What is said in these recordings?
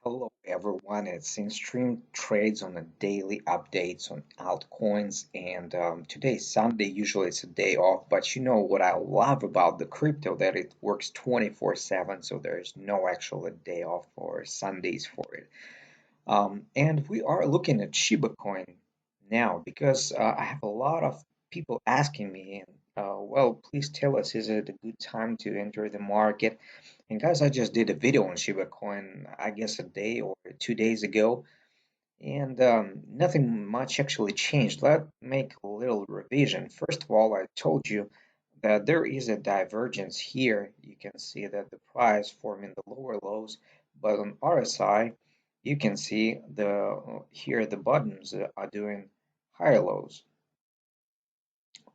Hello everyone, it's InStream Trades on the daily updates on altcoins, and today is Sunday. Usually it's a day off, but you know what I love about the crypto, that it works 24/7, so there's no actual day off or Sundays for it. And we are looking at Shiba coin now because I have a lot of people asking me, well, please tell us, is it a good time to enter the market? And guys, I just did a video on Shiba coin, I guess a day or 2 days ago, and nothing much actually changed. Let's make a little revision. First of all, I told you that there is a divergence here. You can see that the price forming the lower lows, but on RSI, you can see the here the bottoms are doing higher lows.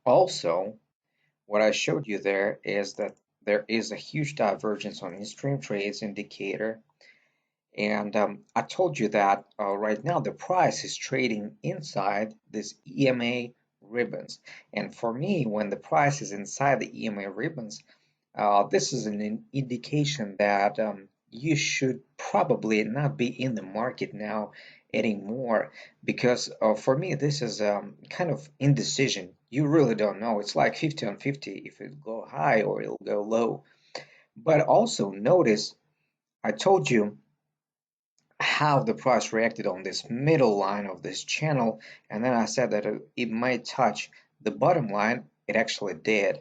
Also, what I showed you there is that there is a huge divergence on in-stream trades indicator, and I told you that right now the price is trading inside this EMA ribbons. And for me, when the price is inside the EMA ribbons, this is an indication that you should probably not be in the market now anymore, because for me this is kind of indecision. You really don't know. It's like 50 on 50 if it'll go high or it'll go low. But also notice I told you how the price reacted on this middle line of this channel, and then I said that it might touch the bottom line. It actually did,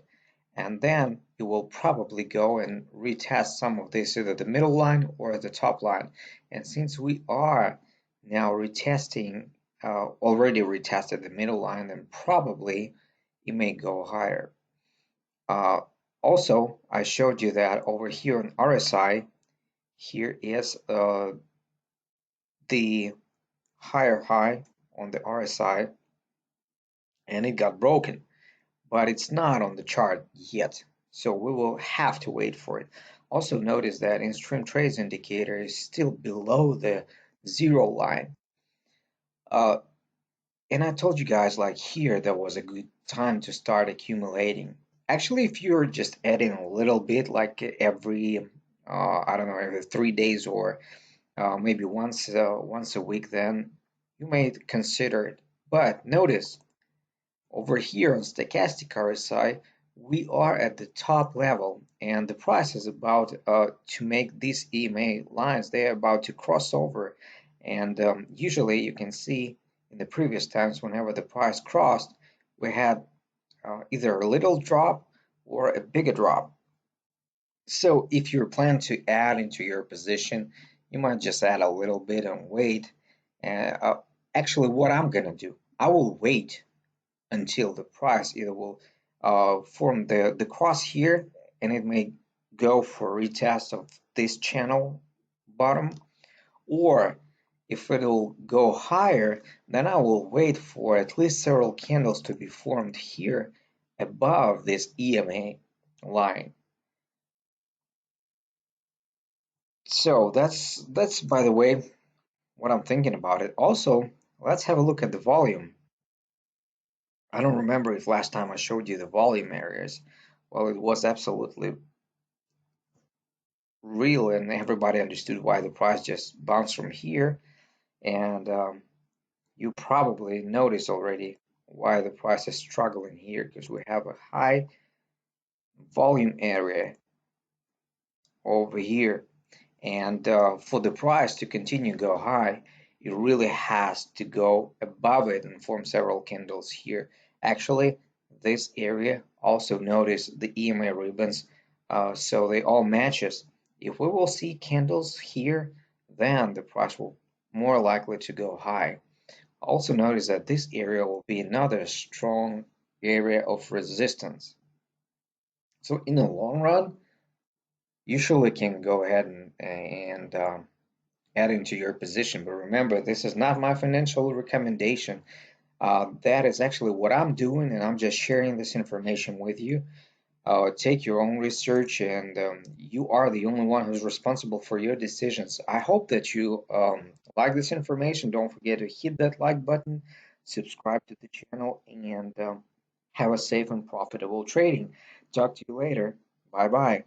and then it will probably go and retest some of this, either the middle line or the top line. And since we are now retesting, already retested the middle line, then probably it may go higher. uh, Also, I showed you that over here on RSI, here is the higher high on the RSI, and it got broken, but it's not on the chart yet, so we will have to wait for it. Also notice that in-stream trades indicator is still below the zero line. uh, and I told you guys, like, here that was a good time to start accumulating. Actually, if you're just adding a little bit, like every I don't know, every 3 days, or maybe once a week, then you may consider it. But notice over here on stochastic RSI, we are at the top level, and the price is about to make these EMA lines. They are about to cross over, and usually you can see in the previous times, whenever the price crossed, we had either a little drop or a bigger drop. So if you plan to add into your position, you might just add a little bit and wait. Actually, what I'm gonna do, I will wait until the price either will form the cross here, and it may go for retest of this channel bottom, or if it'll go higher, then I will wait for at least several candles to be formed here above this EMA line. So that's by the way what I'm thinking about it. Also, let's have a look at the volume. I don't remember if last time I showed you the volume areas. Well, it was absolutely real, and everybody understood why the price just bounced from here. And you probably noticed already why the price is struggling here, because we have a high volume area over here. And for the price to continue to go high, it really has to go above it and form several candles here. Actually, this area, also notice the EMA ribbons, so they all matches. If we will see candles here, then the price will more likely to go high. Also notice that this area will be another strong area of resistance. So in the long run, you surely can go ahead and add into your position. But remember, this is not my financial recommendation. That is actually what I'm doing, and I'm just sharing this information with you. Take your own research, and you are the only one who's responsible for your decisions. I hope that you like this information. Don't forget to hit that like button, subscribe to the channel, and have a safe and profitable trading. Talk to you later. Bye bye.